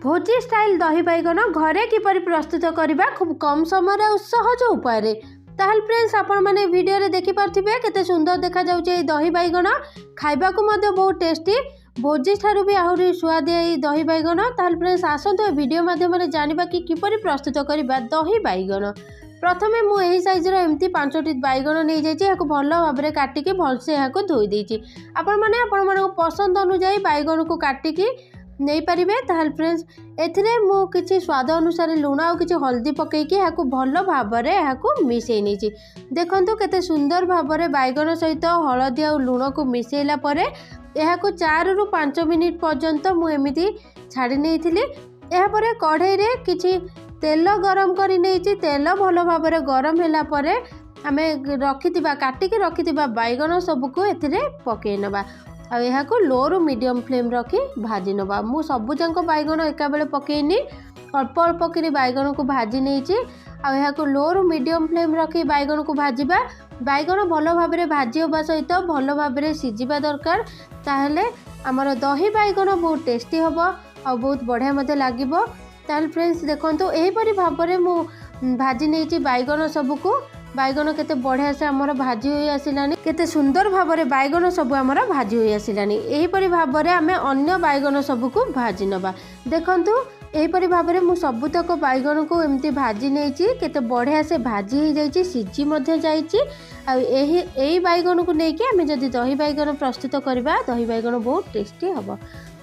भोजी style दही बैगन घरे किपरि प्रस्तुत करबा खूब कम समय और सहज उपाय। ताहल फ्रेंड्स आपण माने वीडियो रे देखि पारथिबे केते सुंदर देखा जाउचे ए दही बैगन खाइबा को मध्य बहुत टेस्टी भोजी ठारू भी आहुरी स्वाद ए दही बैगन। ताहल फ्रेंड्स आसंतो ए वीडियो माध्यम रे जानिबा कि किपरि प्रस्तुत करबा दही बैगन। प्रथमे मु एही साइज रो एमती 5टी बैगन नै जाइछि याको भलो भाबरे काटिकी भलसे याको धोई देछि। आपण माने आपण मानको पसंद अनुसार बैगन को काटिकी नहीं पारिबे। ताहल फ्रेंड्स एथिरे मु किछि स्वाद अनुसार लुण और किछि हल्दी पकेकी याको भलो भाबरे याको मिसै नेछि। देखंतु केते सुंदर भाबरे बैगन सहित हळदी और लुण को मिसैला परे याको 4 रु 5 मिनिट पर्यंत मु एमिति छाड़ी नेइथिली। एहा परे कढ़ाई रे किछि तेल गरम करि नेछि। तेल भलो भाबरे गरम होला परे आमे रखिथिबा काटिकी रखिथिबा बैगन सबको एथिरे पकेइ नबा आ यहाँ को लो रु मीडियम फ्लेम रखी भाजी नबा। मु सबु जाक बैगन एका बेले पकेइनी अल्प अल्प करी बैगन को भाजी नेछि आ यहाँ को लो रु मीडियम फ्लेम रखी बैगन को भाजीबा। बैगन भलो भाबरे भाजी होबा सहित भलो भाबरे सिझिबा दरकार ताहले हमर दही बैगन बहुत टेस्टी होबो आ बहुत बढ़िया मते लागिबो। ताहले फ्रेंड्स देखंतु एही परि भाबरे मु भाजी नेछि बैगन सबको। बैगन केते बढ़िया से हमर भाजी होई आसिलानी केते सुंदर भाबरे बैगन सब हमर भाजी होई आसिलानी। एही परि भाबरे हमें अन्य बैगन सबको भाजी नबा। देखंतु एही परि भाबरे मु सबुतक बैगन को एमती भाजी नेछि केते बढ़िया से भाजी हो जाइछि सिझी मध्ये जाइछि आ एही बैगन को नेकी हमें जदी दही बैगन प्रस्तुत करबा दही बैगन बहुत टेस्टी हबो।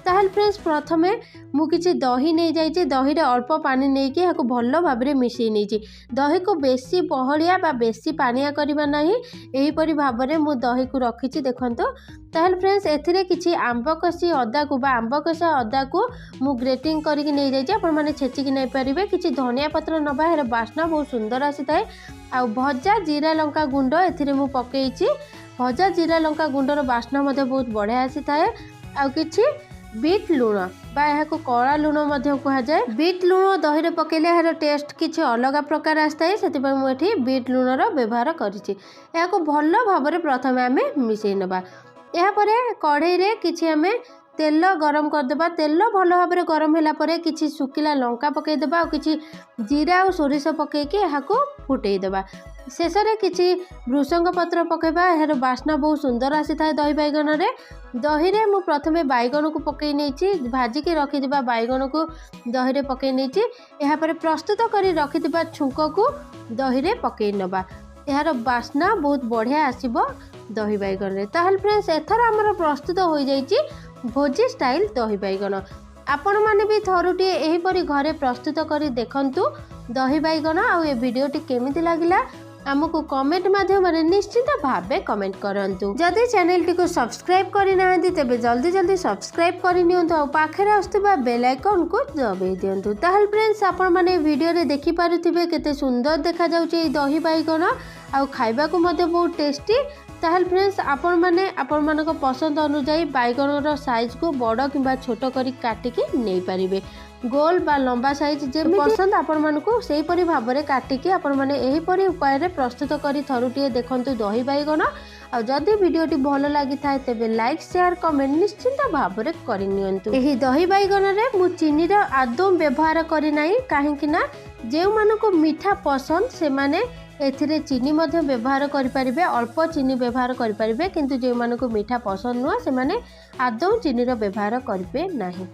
ताहल फ्रेंड्स प्रथमे मु किछि दही नै जाइछि दही रे अल्प पानी नेकी याको भलो भाबरे मिसै नेछि। दही को बेसी बहलिया बा बेसी पानिया करबा नाही एही परि भाबरे मु दही को रखिछि। देखंतो ताहल फ्रेंड्स एथिरे किछि आंब कसी अदा को बा आंब कसा अदा को मु ग्रेटिंग करिकि नै जाइछि। आपण माने छेचिकि नै परिबे किछि धनिया पत्र नबा हेर बास्ना बहुत सुंदर आसीताय आ भजा जीरा लंका गुंड एथिरे मु पकेइछि। भजा जीरा लंका गुंडर बास्ना मध्ये बहुत बढ़िया आसीताय आ किछि बीट लुण बा यहाँ को कला लुण कह जाए। बीट लुण दही रे पकेले यार टेस्ट किसी अलग प्रकार आसता से मुझे बीट लुणर व्यवहार करिछि। को भलो भाबरे प्रथमे आमे मिसै नबा। या परे कढ़ाई रे किछि आमे तेल गरम करदेबा। तेल भलो भाबरे गरम होला परे किछि सुकिला लंका पकई देबा और किछि जीरा और सोरिष पकईकी यहाँ को फुटई देबा। शेष में किछि भृषंग पत्र पकेबा यार बास्ना बहुत सुंदर आसी था। दही बैगन रे दही रे मु प्रथमे बैगन को पकई नेछि भाजिकी रखिथिबा बैगन को दही रे पकई नेछि। या परे प्रस्तुत करी रखिथिबा छुंक को दही रे पकई नबा। यार बास्ना बहुत बढ़िया आसीबो दही बैगन रे। ताहल फ्रेंड्स एथर हमर प्रस्तुत हो जाइछि भोजी स्टाइल दही बैगन। आपण माने भी थरुटी एही परी घरे प्रस्तुत करी देखंतु दही बैगन। आ ए वीडियोटी केमिति लागिला आमको कमेंट माध्यम निश्चित भावे कमेंट करंतु। जदि चैनल टी को सब्सक्राइब करि नाहंती तेबे जल्दी जल्दी सब्सक्राइब करि नियंतु आ पाखरे आस्तबा बेल आइकन को दबाई दियंतु। ताहल फ्रेंड्स आपण माने वीडियो रे देखि पारुथिबे केते सुंदर देखा जाउची ए दही बैगन आ खाइबा को मते बहुत टेस्टी। ताहल फ्रेंड्स आपण माने आपण मानको पसंद अनुसार बैगन रो साइज को बड़ किबा छोट करी काटिकी नै पारिबे। गोल बा लंबा साइज जेमि पसंद आपण मानको सेही परि भाबरे काटिकी आपण माने एही परि उपाय रे प्रस्तुत करी थरुटिए देखंतु दही बैगन। आ जदि वीडियोटी भलो लागि थाए तेबे लाइक शेयर कमेंट निश्चित भाबरे करि नियंतु। एही दही बैगन रे मु चीनी रो आदम व्यवहार करि नाही काहेकि ना जेउ मानको मीठा पसंद से माने एथिरे चीनी मध्य व्यवहार करि परिबे अल्प चीनी व्यवहार करि परिबे किंतु जे मानको मीठा पसंद नुआ से माने आदम चीनी रो व्यवहार करिबे नाही।